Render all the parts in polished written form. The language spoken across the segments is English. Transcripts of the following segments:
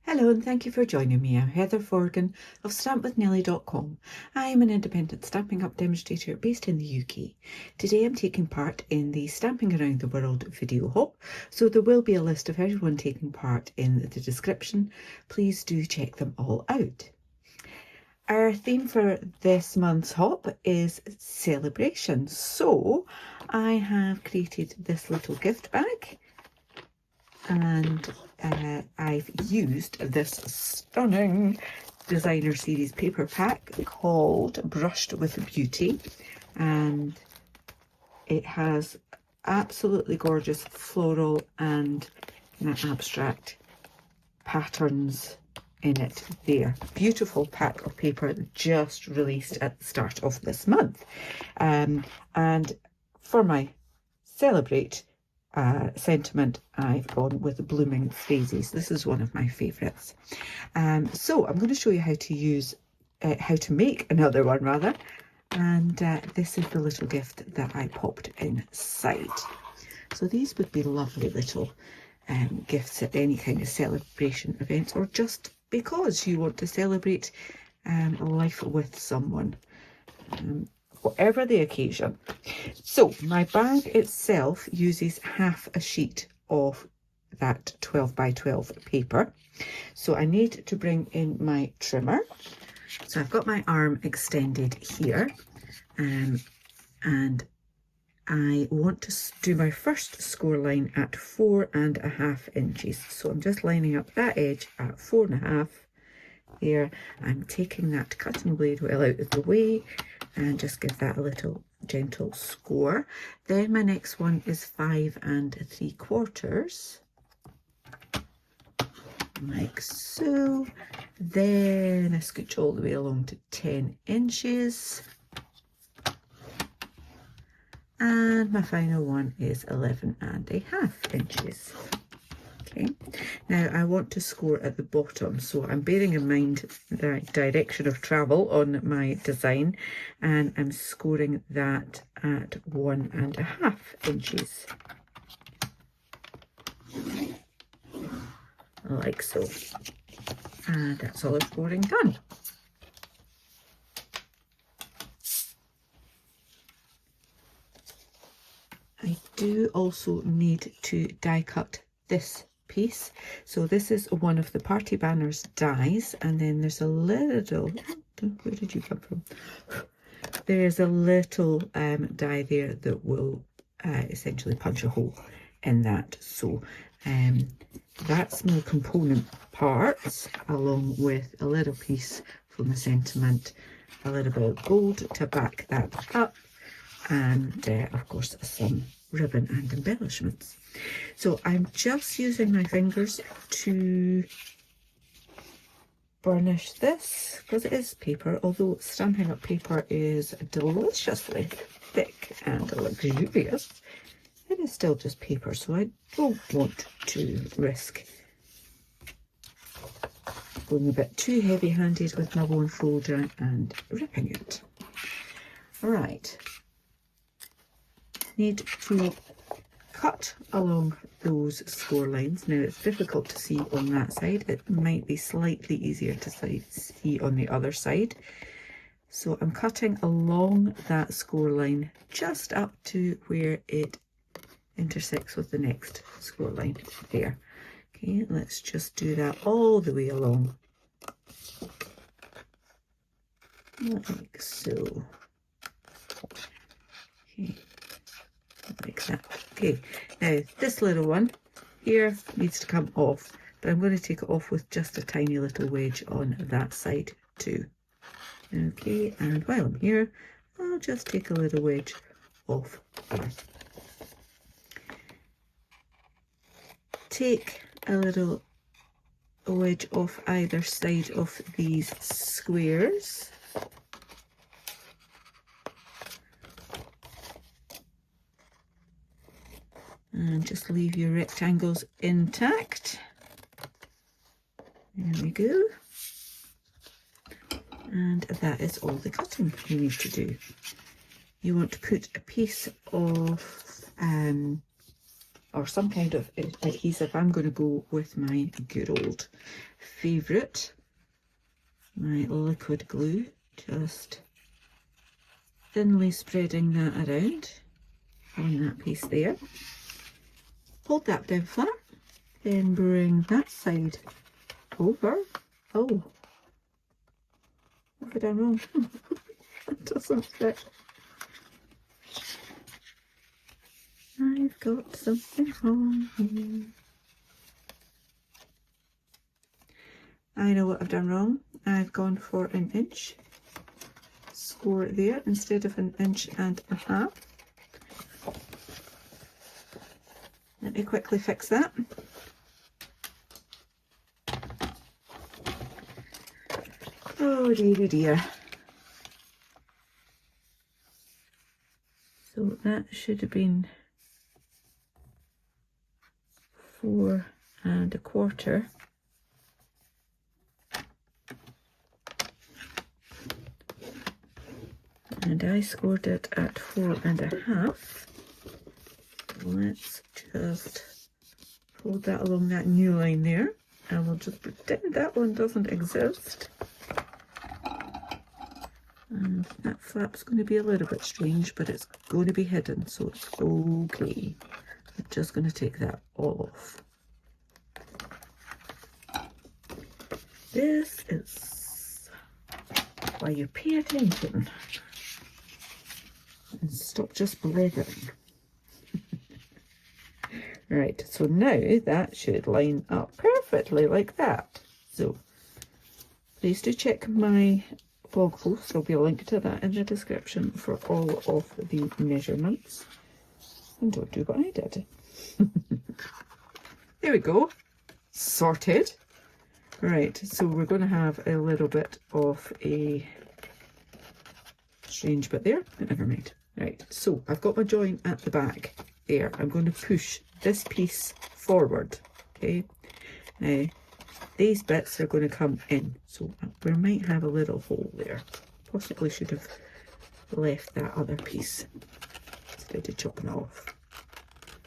Hello and thank you for joining me. I'm Heather Forgan of stampwithnellie.com. I'm an independent Stampin' Up demonstrator based in the UK. Today I'm taking part in the Stamping Around the World video hop, so there will be a list of everyone taking part in the description. Please do check them all out. Our theme for this month's hop is celebration, so I have created this little gift bag. And I've used this stunning designer series paper pack called Brushed with Beauty, and it has absolutely gorgeous floral and abstract patterns in it there. Beautiful pack of paper just released at the start of this month. And for my celebrate sentiment, I've gone with blooming phrases. This is one of my favourites. So I'm going to show you how to make another one rather, and this is the little gift that I popped inside. So these would be lovely little gifts at any kind of celebration events, or just because you want to celebrate life with someone. Whatever the occasion. So my bag itself uses half a sheet of that 12 by 12 paper. So I need to bring in my trimmer. So I've got my arm extended here, and I want to do my first score line at 4.5 inches. So I'm just lining up that edge at 4.5. There, I'm taking that cutting blade well out of the way and just give that a little gentle score. Then my next one is 5 3/4, like so. Then I scooch all the way along to 10 inches. And my final one is 11.5 inches. Okay, now I want to score at the bottom, so I'm bearing in mind the direction of travel on my design, and I'm scoring that at 1.5 inches, like so. And that's all the scoring done. I do also need to die cut this piece. So this is one of the party banners dies, and then there's a little, where did you come from? There's a little die there that will essentially punch a hole in that. So that's my component parts, along with a little piece from the sentiment, a little bit of gold to back that up, and of course some ribbon and embellishments. So I'm just using my fingers to burnish this, because it is paper, although Stampin' Up paper is deliciously thick and luxurious. It is still just paper, so I don't want to risk going a bit too heavy-handed with my bone folder and ripping it. Right, need to cut along those score lines. Now it's difficult to see on that side. It might be slightly easier to see on the other side. So I'm cutting along that score line just up to where it intersects with the next score line there. Okay, let's just do that all the way along, like so. Okay, like that. Okay, now this little one here needs to come off, but I'm going to take it off with just a tiny little wedge on that side too. Okay, and while I'm here, I'll just take a little wedge off there. Take a little wedge off either side of these squares. And just leave your rectangles intact. There we go. And that is all the cutting you need to do. You want to put a piece of or some kind of adhesive. I'm going to go with my good old favourite, my liquid glue, just thinly spreading that around on that piece there. Hold that down flat, then bring that side over. Oh, what have I done wrong? That doesn't fit. I've got something wrong here. I know what I've done wrong. I've gone for an inch score there instead of an inch and a half. Let me quickly fix that. Oh dear, dear. So that should have been 4 1/4. And I scored it at 4 1/2. Let's just fold that along that new line there. I will just pretend that one doesn't exist. And that flap's going to be a little bit strange, but it's going to be hidden, so it's okay. I'm just going to take that off. This is why you pay attention and stop just blethering. Right, so now that should line up perfectly like that. So please do check my blog post. There'll be a link to that in the description for all of the measurements. And don't do what I did. There we go. Sorted. Right, so we're going to have a little bit of a strange bit there, but never mind. Right, so I've got my join at the back there. I'm going to push this piece forward, okay? Now, these bits are going to come in, so we might have a little hole there. Possibly should have left that other piece instead of chopping it off.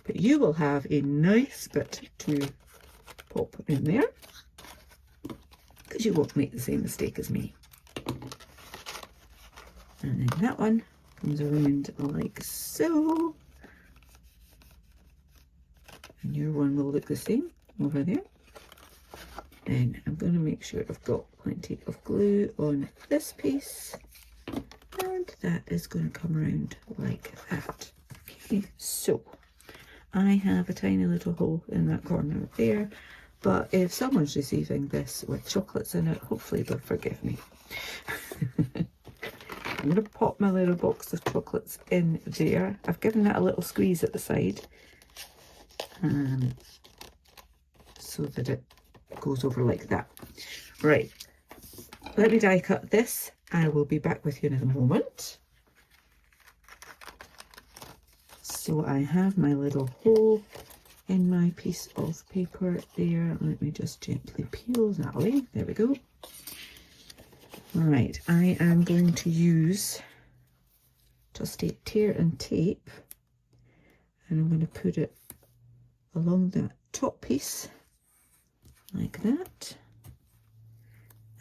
But you will have a nice bit to pop in there, because you won't make the same mistake as me. And then that one comes around like so. And your one will look the same over there. Then I'm going to make sure I've got plenty of glue on this piece. And that is going to come around like that. Okay, so I have a tiny little hole in that corner there. But if someone's receiving this with chocolates in it, hopefully they'll forgive me. I'm going to pop my little box of chocolates in there. I've given that a little squeeze at the side, so that it goes over like that. Right, let me die cut this. I will be back with you in a moment. So I have my little hole in my piece of paper there. Let me just gently peel that away. There we go. Right, I am going to use just a tear and tape, and I'm going to put it along that top piece like that,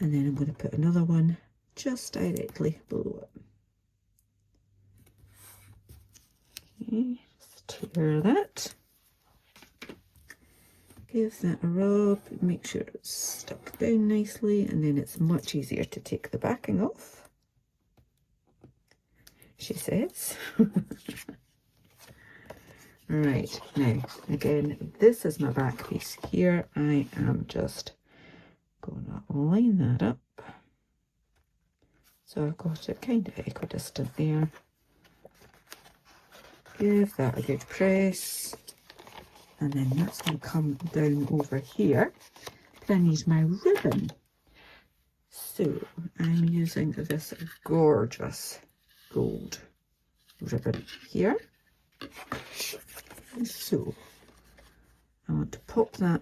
and then I'm going to put another one just directly below it. Okay, just tear that. Give that a rub, make sure it's stuck down nicely, and then it's much easier to take the backing off, she says. Right, now again, this is my back piece here. I am just going to line that up. So I've got it kind of equidistant there. Give that a good press. And then that's going to come down over here. But I need my ribbon. So I'm using this gorgeous gold ribbon here. So I want to pop that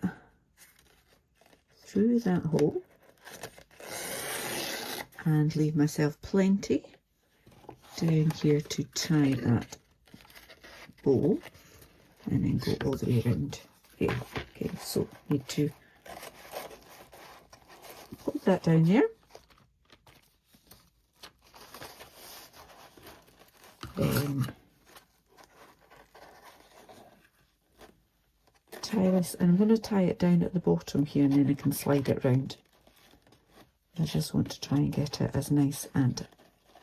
through that hole and leave myself plenty down here to tie that bow. and then go all the way around here. Okay, so need to put that down there. Then tie this, and I'm going to tie it down at the bottom here, and then I can slide it round. I just want to try and get it as nice and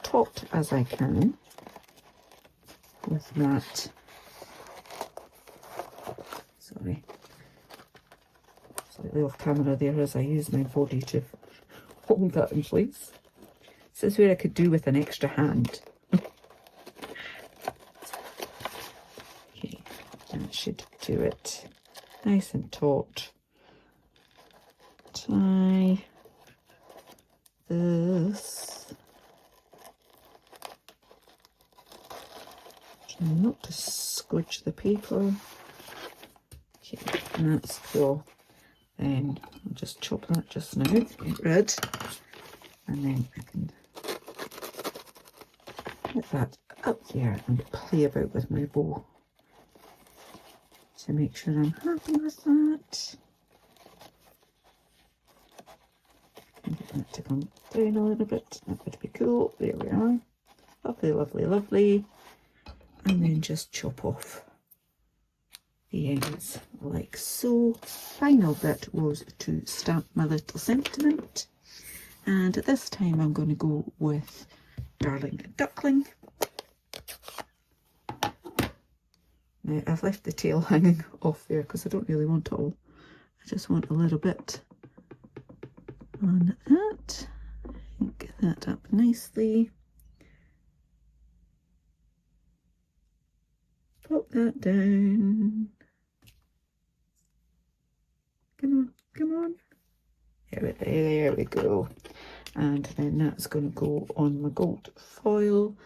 taut as I can with that. Sorry, slightly off camera there as I use my body to hold that in place. This is where I could do with an extra hand. Okay, that should do it nice and taut. Tie this. Try not to squidge the paper. Okay, and that's cool. Then I'll just chop that just now, get rid, and then I can put that up there and play about with my bow to make sure I'm happy with that. And get that to come down a little bit, that would be cool. There we are. Lovely, lovely, lovely. And then just chop off the ends like so. Final bit was to stamp my little sentiment, and at this time I'm going to go with Darling Duckling. Now I've left the tail hanging off there because I don't really want it all. I just want a little bit on that. Get that up nicely. Pop that down. Come on, come on. There we go. And then that's going to go on my gold foil.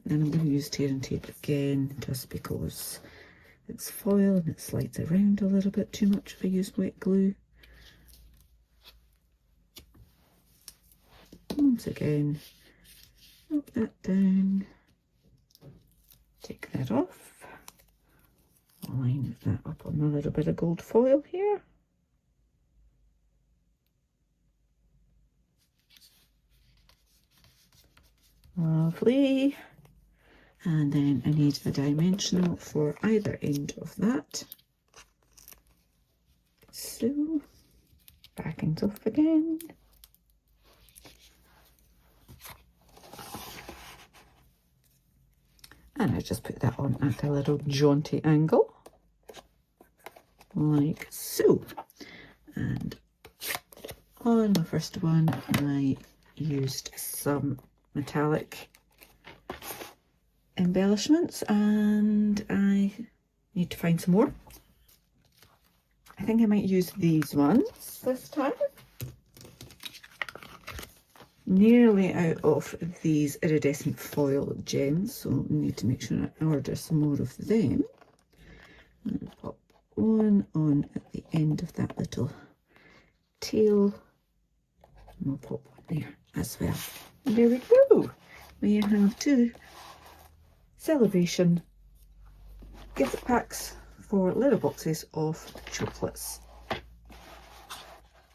Then I'm going to use tear and tape again, just because it's foil and it slides around a little bit too much if I use wet glue. Once again, pop that down. Take that off. Line that up on a little bit of gold foil here. Lovely. And then I need a dimensional for either end of that. So, backing's off again. And I just put that on at a little jaunty angle, like so. And on my first one, I used some metallic embellishments, and I need to find some more. I think I might use these ones this time. Nearly out of these iridescent foil gems, so I need to make sure I order some more of them. And pop one on at the end of that little tail, and we'll pop one there as well. And there we go. We have 2 celebration gift packs for little boxes of chocolates.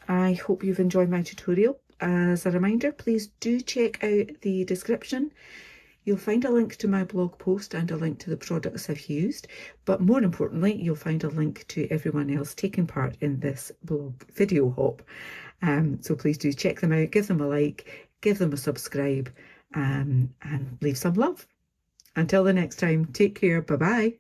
I hope you've enjoyed my tutorial. As a reminder, please do check out the description. You'll find a link to my blog post and a link to the products I've used, but more importantly, you'll find a link to everyone else taking part in this blog video hop. So please do check them out, give them a like, give them a subscribe, and leave some love. Until the next time, take care, bye bye.